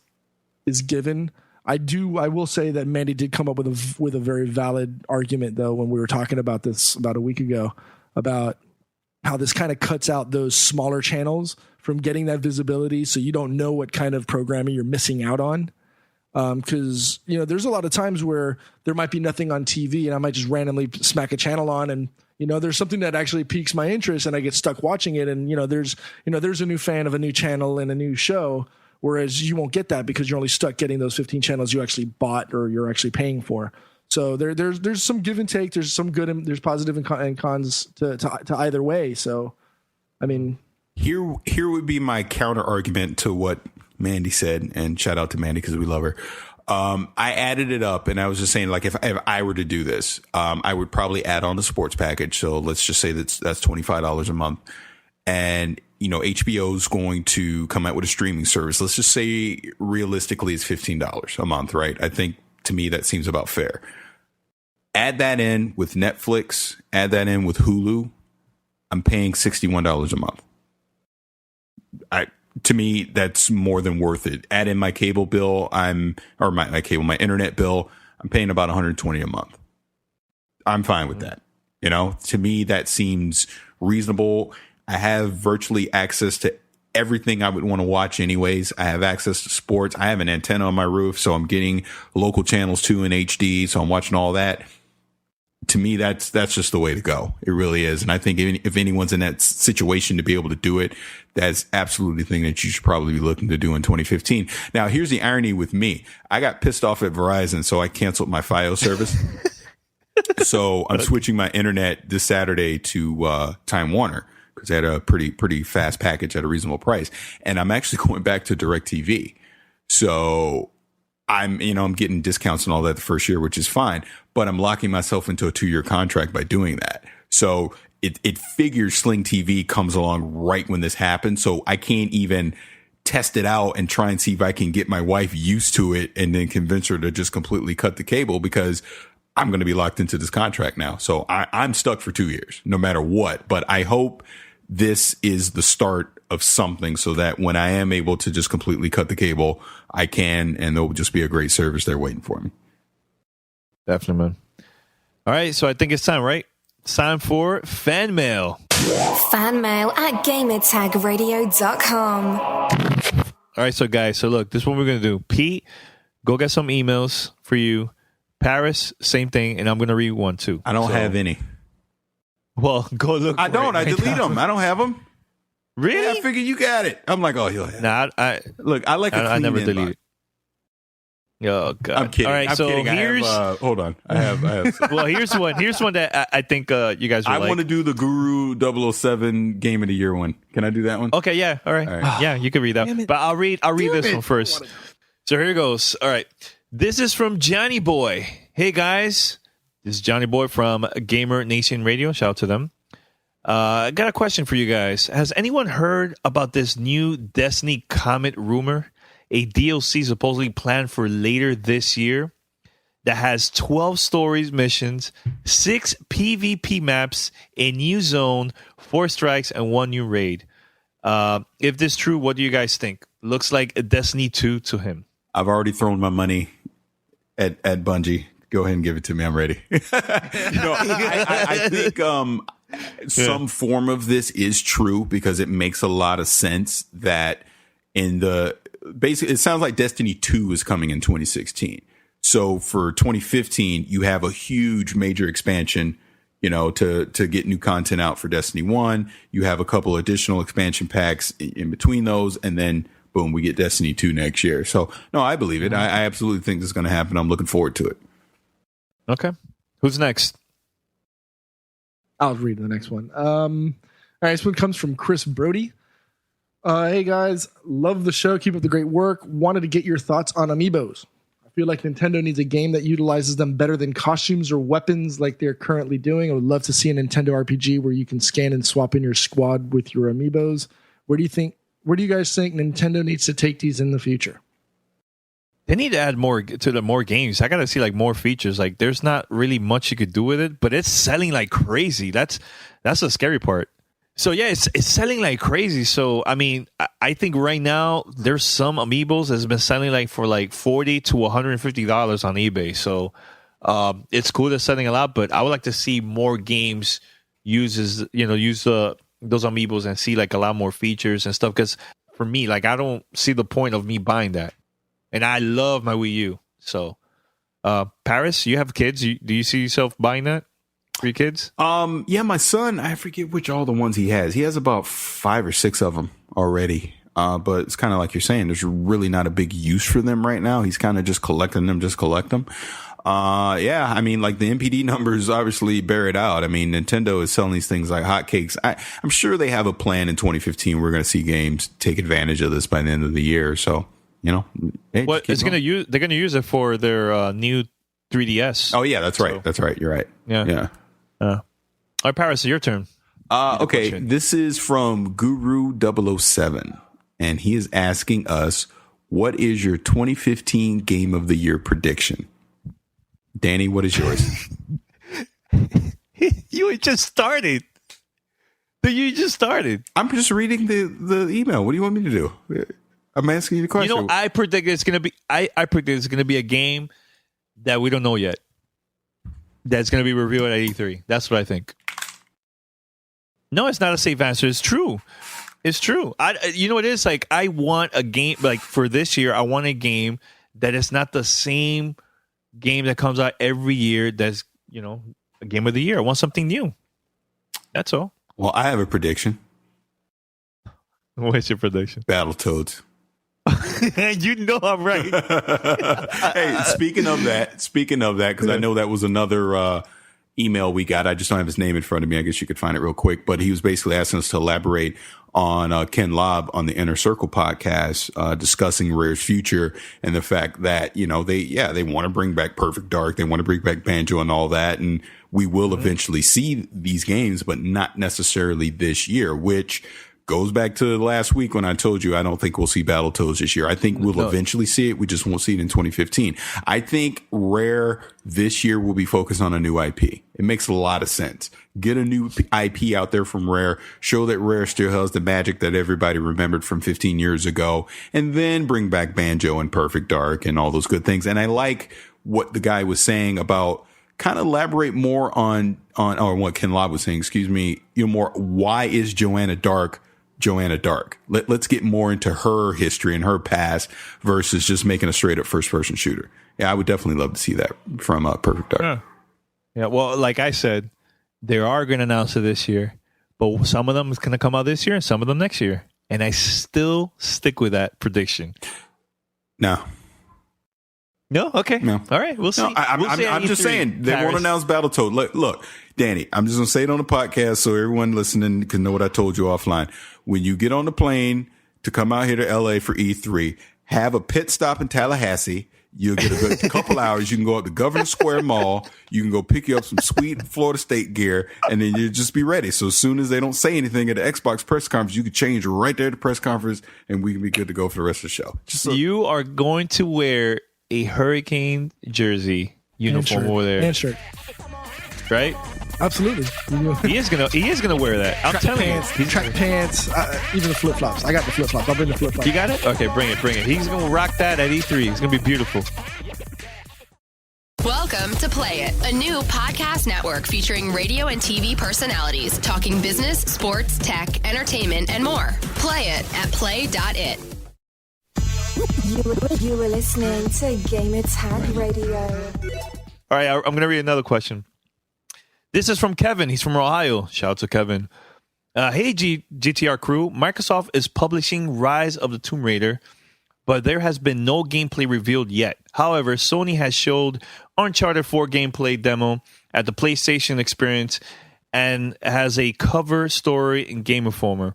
given. I will say that Mandy did come up with a very valid argument though when we were talking about this about a week ago about how this kind of cuts out those smaller channels from getting that visibility, so you don't know what kind of programming you're missing out on. Because there's a lot of times where there might be nothing on TV, and I might just randomly smack a channel on, and there's something that actually piques my interest, and I get stuck watching it. And there's a new fan of a new channel and a new show. Whereas you won't get that because you're only stuck getting those 15 channels you actually bought or you're actually paying for. So there's some give and take. There's some good and there's positive and cons to either way. So, I mean, here would be my counter argument to what Mandy said, and shout out to Mandy because we love her. I added it up, and I was just saying, like, if I were to do this, I would probably add on the sports package. So let's just say that's $25 a month, and HBO is going to come out with a streaming service. Let's just say realistically it's $15 a month, right? I think to me that seems about fair. Add that in with Netflix, add that in with Hulu. I'm paying $61 a month. to me, that's more than worth it. Add in my cable bill, my internet bill, I'm paying about $120 a month. I'm fine with that. To me, that seems reasonable. I have virtually access to everything I would want to watch anyways. I have access to sports. I have an antenna on my roof, so I'm getting local channels too in HD. So I'm watching all that. To me, that's just the way to go. It really is. And I think if anyone's in that situation to be able to do it, that's absolutely the thing that you should probably be looking to do in 2015. Now, here's the irony with me. I got pissed off at Verizon, so I canceled my FiOS service. So I'm switching my internet this Saturday to Time Warner because they had a pretty fast package at a reasonable price. And I'm actually going back to DirecTV. So I'm getting discounts and all that the first year, which is fine, but I'm locking myself into a 2-year contract by doing that. So it figures Sling TV comes along right when this happens. So I can't even test it out and try and see if I can get my wife used to it and then convince her to just completely cut the cable because I'm going to be locked into this contract now. So I'm stuck for 2 years, no matter what. But I hope this is the start of something so that when I am able to just completely cut the cable, I can, and there'll just be a great service there waiting for me. Definitely, man. All right, so I think it's time, right? It's time for fan mail. Fan mail at gamertagradio.com. All right, so guys, look, this is what we're going to do. Pete, go get some emails for you. Paris, same thing, and I'm going to read one too. I don't have any. Well, go look. I don't. I delete them. I don't have them. Really? Yeah, I figured you got it. I'm like, oh, you'll have it. Nah, I like a clean I never inbox. delete it. Oh God! I'm kidding. All right, I'm so kidding. here's hold on. I have. well, here's one. Here's one that I think you guys will I like. want to do the Guru 007 Game of the Year one. Can I do that one? Okay, yeah, all right. Yeah, you can read that. But I'll read this one first. So here it goes. All right. This is from Johnny Boy. Hey guys, this is Johnny Boy from Gamer Nation Radio. Shout out to them. I got a question for you guys. Has anyone heard about this new Destiny Comet rumor? A DLC supposedly planned for later this year that has 12 stories missions, 6 PvP maps, a new zone, 4 strikes, and 1 new raid. If this is true, what do you guys think? Looks like a Destiny 2 to him. I've already thrown my money at Bungie. Go ahead and give it to me. I'm ready. I think some form of this is true because it makes a lot of sense that basically, it sounds like Destiny 2 is coming in 2016. So for 2015, you have a huge major expansion, to get new content out for Destiny 1. You have a couple additional expansion packs in between those, and then boom, we get Destiny 2 next year. So no, I believe it. I absolutely think this is going to happen. I'm looking forward to it. Okay. Who's next? I'll read the next one. All right, this one comes from Chris Brody. Hey guys, love the show. Keep up the great work. Wanted to get your thoughts on amiibos. I feel like Nintendo needs a game that utilizes them better than costumes or weapons like they're currently doing. I would love to see a Nintendo RPG where you can scan and swap in your squad with your amiibos. Where do you guys think Nintendo needs to take these in the future? They need to add more games. I gotta see more features. There's not really much you could do with it, but it's selling like crazy. That's the scary part. So yeah, it's selling like crazy. So I mean, I think right now there's some amiibos that's been selling for $40 to $150 on eBay. So it's cool they're selling a lot, but I would like to see more games use those amiibos and see a lot more features and stuff. Because for me, I don't see the point of me buying that. And I love my Wii U. So, Paris, you have kids. Do you see yourself buying that for your kids? Yeah, my son, I forget which all the ones he has. He has about 5 or 6 of them already. But it's kind of like you're saying, there's really not a big use for them right now. He's kind of just collecting them, just collect them. Yeah, I mean, the NPD numbers obviously bear it out. I mean, Nintendo is selling these things like hotcakes. I'm sure they have a plan in 2015. We're going to see games take advantage of this by the end of the year. So, hey, they're going to use it for their new 3DS. Oh yeah, that's right. That's right. You're right. Yeah. All right, Paris, your turn. Okay, this is from Guru 007, and he is asking us, what is your 2015 Game of the Year prediction? Danny, what is yours? You had just started. But you just started. I'm just reading the email. What do you want me to do? I'm asking you the question. You know, I predict it's gonna be. I predict it's gonna be a game that we don't know yet. That's gonna be revealed at E3. That's what I think. No, it's not a safe answer. It's true. It's true. You know what it is? Like, I want a game, like, for this year, I want a game that is not the same game that comes out every year. That's, you know, a game of the year. I want something new. That's all. Well, I have a prediction. What's your prediction? Battletoads. You know I'm right. Hey, speaking of that, because I know that was another email we got. I just don't have his name in front of me. I guess you could find it real quick. But he was basically asking us to elaborate on Ken Lobb on the Inner Circle podcast, discussing Rare's future and the fact that, you know, they want to bring back Perfect Dark. They want to bring back Banjo and all that. And we will eventually see these games, but not necessarily this year, which goes back to last week when I told you I don't think we'll see Battletoads this year. I think we'll eventually see it. We just won't see it in 2015. I think Rare this year will be focused on a new IP. It makes a lot of sense. Get a new IP out there from Rare. Show that Rare still has the magic that everybody remembered from 15 years ago. And then bring back Banjo and Perfect Dark and all those good things. And I like what the guy was saying about kind of elaborate more on or what Ken Lobb was saying, excuse me, you know, more why is Joanna Dark? Let's get more into her history and her past versus just making a straight up first person shooter. Yeah, I would definitely love to see that from Perfect Dark. Yeah, well, like I said, they are going to announce it this year, but some of them is going to come out this year and some of them next year. And I still stick with that prediction. No. No? Okay. No. All right. We'll see. No, I'm just saying they won't announce Battletoad. Look, Danny, I'm just going to say it on the podcast so everyone listening can know what I told you offline. When you get on the plane to come out here to LA for E3, have a pit stop in Tallahassee. You'll get a good couple hours. You can go up to Governor Square Mall. You can go pick you up some sweet Florida State gear, and then you just be ready. So as soon as they don't say anything at the Xbox press conference, you can change right there at the press conference, and we can be good to go for the rest of the show. You are going to wear a Hurricane jersey uniform over there, and shirt, right? Absolutely. He is gonna wear that. I'm telling you, track pants, even the flip flops. I got the flip flops. I'll bring the flip flops. You got it? Okay, bring it. He's gonna rock that at E3. It's gonna be beautiful. Welcome to Play It, a new podcast network featuring radio and TV personalities talking business, sports, tech, entertainment, and more. Play it at play.it. You were listening to Gamer Tag Radio. All right, I'm going to read another question. This is from Kevin. He's from Ohio. Shout out to Kevin. Hey, GTR crew. Microsoft is publishing Rise of the Tomb Raider, but there has been no gameplay revealed yet. However, Sony has showed Uncharted 4 gameplay demo at the PlayStation Experience and has a cover story in Game Informer.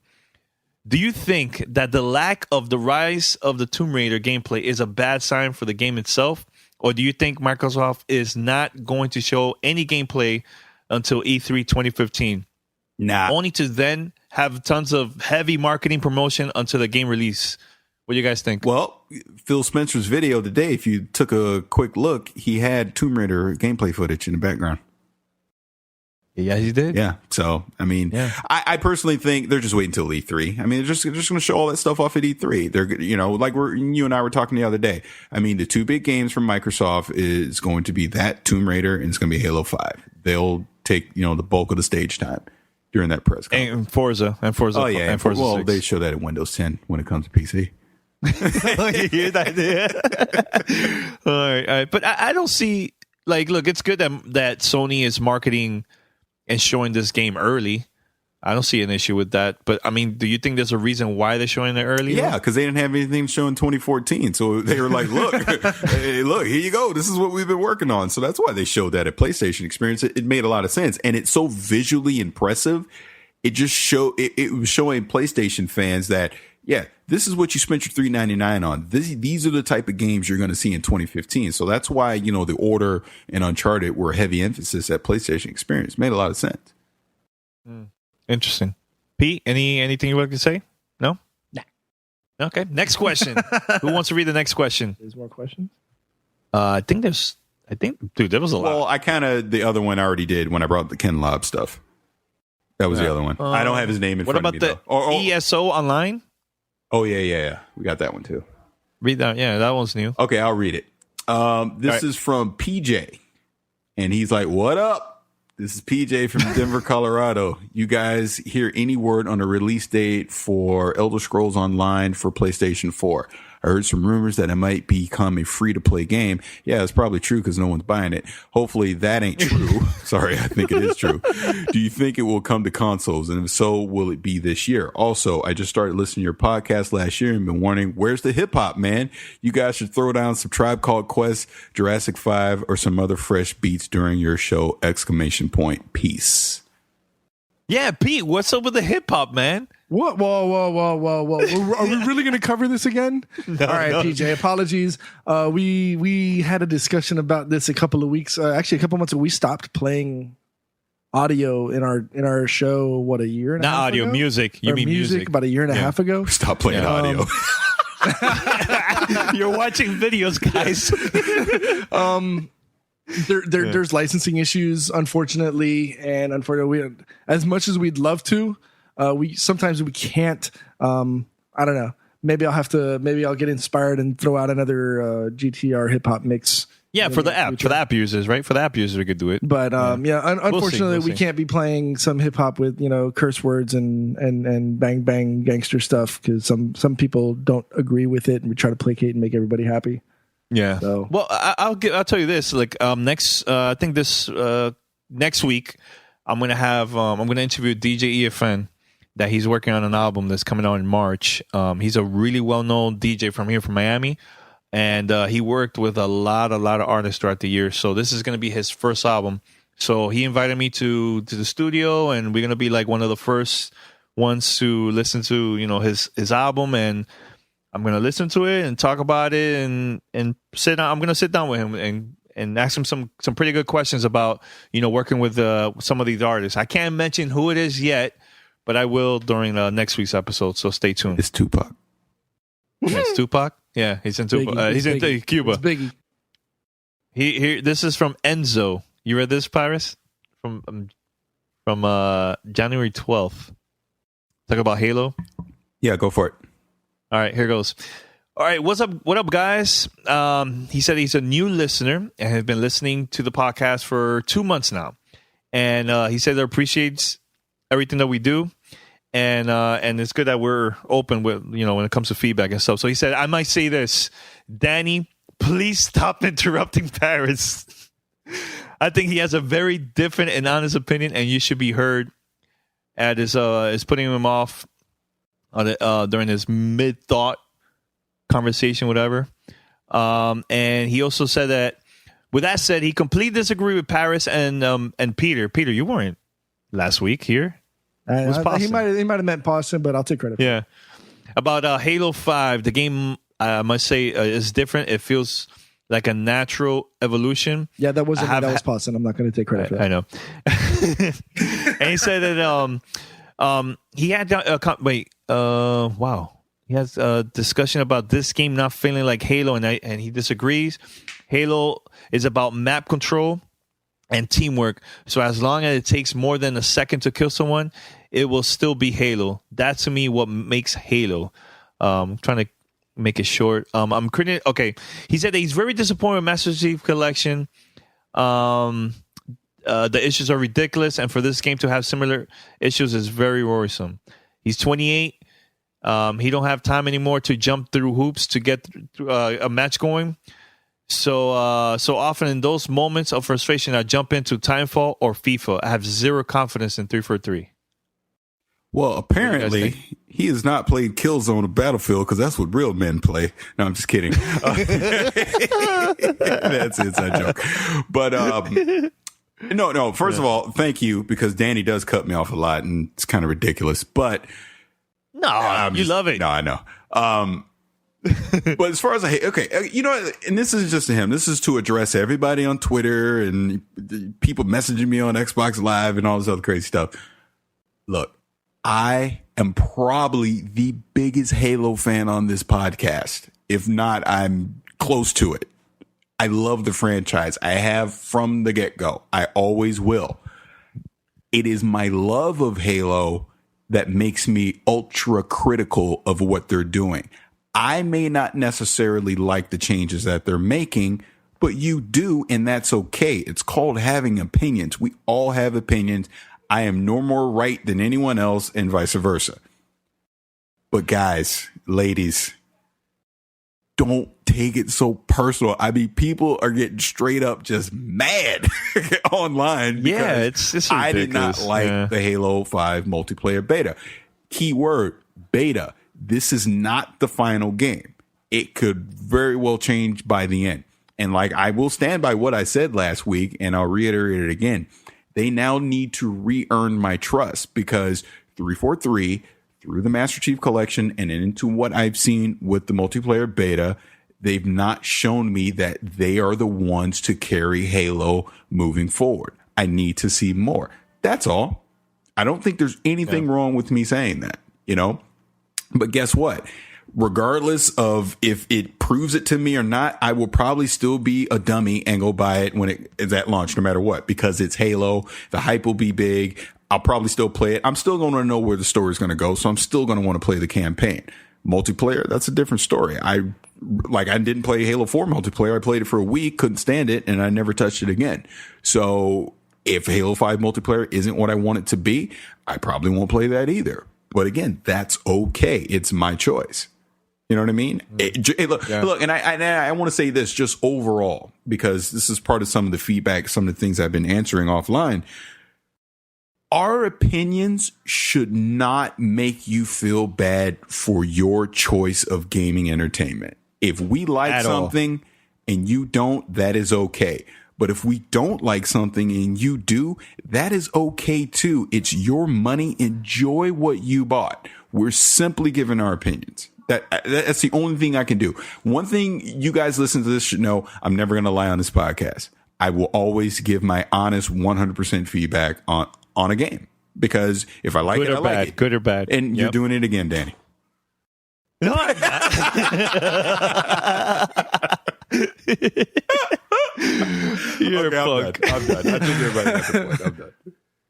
Do you think that the lack of the Rise of the Tomb Raider gameplay is a bad sign for the game itself? Or do you think Microsoft is not going to show any gameplay until E3 2015? Nah. Only to then have tons of heavy marketing promotion until the game release. What do you guys think? Well, Phil Spencer's video today, if you took a quick look, he had Tomb Raider gameplay footage in the background. Yeah, he did. Yeah. So, I mean, I personally think they're just waiting until E3. I mean, they're just going to show all that stuff off at E3. They're, you know, like you and I were talking the other day. I mean, the two big games from Microsoft is going to be that Tomb Raider and it's going to be Halo 5. They'll take, you know, the bulk of the stage time during that press conference. And Forza. Oh, yeah. And Forza well, 6. they show that at Windows 10 when it comes to PC. You hear that? All right. But I don't see, like, look, it's good that Sony is marketing and showing this game early. I don't see an issue with that. But, I mean, do you think there's a reason why they're showing it early? Yeah, because they didn't have anything shown in 2014. So they were like, look, hey, look, here you go. This is what we've been working on. So that's why they showed that at PlayStation Experience. It made a lot of sense. And it's so visually impressive. It just it was showing PlayStation fans that, yeah, this is what you spent your $3.99 on. These are the type of games you're going to see in 2015. So that's why, you know, The Order and Uncharted were a heavy emphasis at PlayStation Experience. Made a lot of sense. Interesting. Pete, anything you want to say? No? Nah. Okay. Next question. Who wants to read the next question? There's more questions? Dude, there was a lot. Well, the other one I already did when I brought the Ken Lobb stuff. That was the other one. I don't have his name in front of me. What about the ESO Online? Oh, yeah. We got that one, too. Read that. Yeah, that one's new. Okay, I'll read it. This is from PJ. And he's like, what up? This is PJ from Denver, Colorado. You guys hear any word on a release date for Elder Scrolls Online for PlayStation 4? I heard some rumors that it might become a free-to-play game. Yeah, it's probably true because no one's buying it. Hopefully that ain't true. Sorry, I think it is true. Do you think it will come to consoles? And if so, will it be this year? Also, I just started listening to your podcast last year and been wondering, where's the hip-hop, man? You guys should throw down some Tribe Called Quest, Jurassic 5, or some other fresh beats during your show! ! Peace. Yeah, Pete, what's up with the hip hop, man? What? Whoa. Are we really going to cover this again? No, all right, no. PJ, apologies. We had a discussion about this a couple of weeks, actually a couple months ago. We stopped playing audio in our show, what, a year and a half Not audio, ago? music. You Or mean music. about a year and a half ago. Stop playing audio. You're watching videos, guys. There's licensing issues, unfortunately, and unfortunately, as much as we'd love to, we can't. I don't know. Maybe I'll get inspired and throw out another GTR hip hop mix. Yeah, for the app users, right? For the app users, we could do it. But unfortunately, We'll see. we can't be playing some hip hop with curse words and bang bang gangster stuff because some people don't agree with it, and we try to placate and make everybody happy. Yeah. So. Well, I'll tell you this. Like next week, I'm gonna interview DJ EFN. That he's working on an album that's coming out in March. He's a really well-known DJ from Miami, and he worked with a lot of artists throughout the year. So this is going to be his first album. So he invited me to the studio, and we're going to be like one of the first ones to listen to his album, and I'm going to listen to it and talk about it and sit down. I'm going to sit down with him and ask him some pretty good questions about working with some of these artists. I can't mention who it is yet. But I will during next week's episode, so stay tuned. It's Tupac. It's Tupac? Yeah, he's in Tupac. He's in Cuba. It's Biggie. This is from Enzo. You read this, Paris? From January 12th. Talk about Halo. Yeah, go for it. All right, here goes. All right, what's up? What up, guys? He said he's a new listener and has been listening to the podcast for 2 months now. And he said he appreciates everything that we do, and it's good that we're open with when it comes to feedback and stuff. So he said, I might say this, Danny, please stop interrupting Paris. I think he has a very different and honest opinion, and you should be heard. At is putting him off on it, during his mid thought conversation, whatever. And he also said that, with that said, he completely disagreed with Paris and Peter. Peter, you weren't last week here. He might have meant Boston, but I'll take credit for it. Yeah. About Halo 5, the game, I must say, is different. It feels like a natural evolution. Yeah, that was Boston. I'm not going to take credit for that. I know. And he said that he had wow. He has a discussion about this game not feeling like Halo, and he disagrees. Halo is about map control and teamwork. So as long as it takes more than a second to kill someone, it will still be Halo. That's to me what makes Halo. I'm trying to make it short. Okay. He said that he's very disappointed with Master Chief Collection. The issues are ridiculous, and for this game to have similar issues is very worrisome. He's 28. He don't have time anymore to jump through hoops to get a match going. So often in those moments of frustration, I jump into Timefall or FIFA. I have zero confidence in 343. Well, apparently he has not played Killzone or Battlefield because that's what real men play. No, I'm just kidding. That's an inside joke. But no. First of all, thank you, because Danny does cut me off a lot, and it's kind of ridiculous. But no, you love it. No, I know. But as far as and this is just to him. This is to address everybody on Twitter and people messaging me on Xbox Live and all this other crazy stuff. Look, I am probably the biggest Halo fan on this podcast. If not, I'm close to it. I love the franchise. I have from the get-go. I always will. It is my love of Halo that makes me ultra critical of what they're doing. I may not necessarily like the changes that they're making, but you do, and that's okay. It's called having opinions. We all have opinions. I am no more right than anyone else, and vice versa. But guys, ladies, don't take it so personal. I mean, people are getting straight up just mad online. Yeah, it's ridiculous. I did not like the Halo 5 multiplayer beta. Keyword, beta. This is not the final game. It could very well change by the end. And like, I will stand by what I said last week, and I'll reiterate it again. They now need to re-earn my trust, because 343, through the Master Chief Collection and into what I've seen with the multiplayer beta, they've not shown me that they are the ones to carry Halo moving forward. I need to see more. That's all. I don't think there's anything wrong with me saying that, you know? But guess what? Regardless of if it proves it to me or not, I will probably still be a dummy and go buy it when it is at launch, no matter what, because it's Halo. The hype will be big. I'll probably still play it. I'm still going to know where the story is going to go, so I'm still going to want to play the campaign. Multiplayer, that's a different story. I didn't play Halo 4 multiplayer. I played it for a week, couldn't stand it, and I never touched it again. So if Halo 5 multiplayer isn't what I want it to be, I probably won't play that either. But again, that's okay. It's my choice. You know what I mean? Look, and I want to say this just overall, because this is part of some of the feedback, some of the things I've been answering offline. Our opinions should not make you feel bad for your choice of gaming entertainment. If we like something and you don't, that is okay. But if we don't like something and you do, that is okay too. It's your money. Enjoy what you bought. We're simply giving our opinions. That's the only thing I can do. One thing you guys listen to this should know, I'm never going to lie on this podcast. I will always give my honest 100% feedback on a game, because if I like it, I like it. Good or bad. And you're doing it again, Danny. No, I'm not. You're I'm done. I think everybody got the point. I'm done.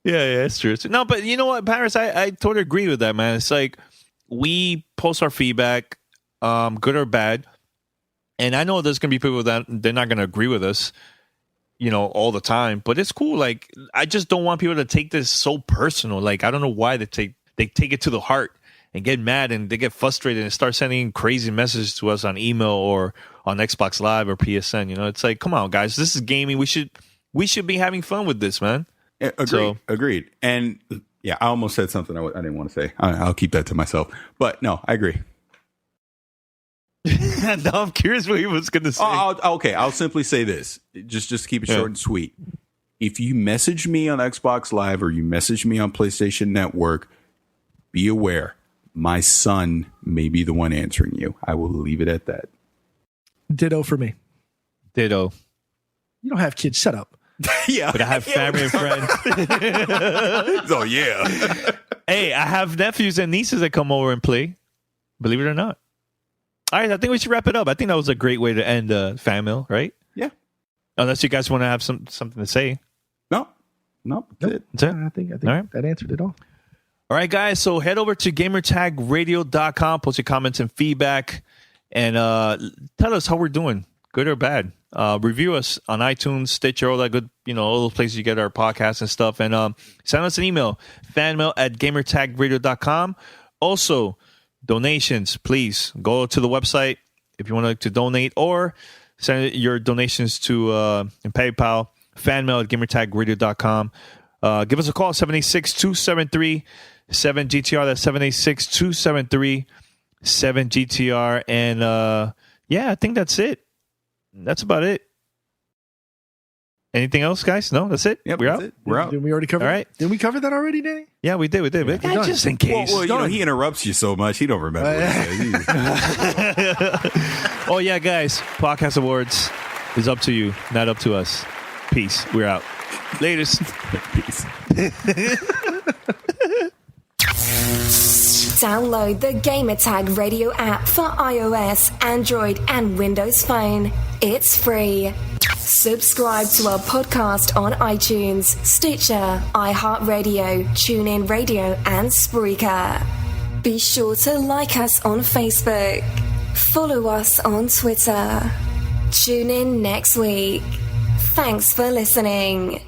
Yeah, it's true. No, but you know what, Paris, I totally agree with that, man. It's like, we post our feedback, good or bad. And I know there's going to be people that they're not going to agree with us, you know, all the time, but it's cool. Like, I just don't want people to take this so personal. Like, I don't know why they take it to the heart and get mad, and they get frustrated and start sending crazy messages to us on email or on Xbox Live or PSN. You know, it's like, come on, guys, this is gaming. We should be having fun with this, man. Agreed. And yeah, I almost said something I didn't want to say. I'll keep that to myself. But no, I agree. No, I'm curious what he was going to say. I'll simply say this. Just keep it short and sweet. If you message me on Xbox Live or you message me on PlayStation Network, be aware, my son may be the one answering you. I will leave it at that. Ditto for me. Ditto. You don't have kids. Shut up. Yeah. But I have family and friends. Oh, yeah. Hey, I have nephews and nieces that come over and play. Believe it or not. All right, I think we should wrap it up. I think that was a great way to end fan mail, right? Yeah. Unless you guys want to have something to say. No. That's it. That's it? I think right. That answered it all. All right, guys. So head over to gamertagradio.com, post your comments and feedback, and tell us how we're doing, good or bad. Review us on iTunes, Stitcher, all that good, all those places you get our podcasts and stuff. And send us an email, fanmail@gamertagradio.com. Also, donations, please go to the website if you want to donate, or send your donations to in PayPal, fanmail@gamertagradio.com. Give us a call, 786-273-7GTR. That's 786-273-7GTR. And I think that's it. That's about it. Anything else, guys? No, that's it. Yep, we're out. We're out. Did we already cover? All right. Did we cover that already, Danny? Yeah, we did. But just in case. Well, he interrupts you so much, he don't remember what he said. Oh yeah, guys. Podcast Awards is up to you, not up to us. Peace. We're out. Latest. Peace. Download the Gamertag Radio app for iOS, Android, and Windows Phone. It's free. Subscribe to our podcast on iTunes, Stitcher, iHeartRadio, TuneIn Radio, and Spreaker. Be sure to like us on Facebook. Follow us on Twitter. Tune in next week. Thanks for listening.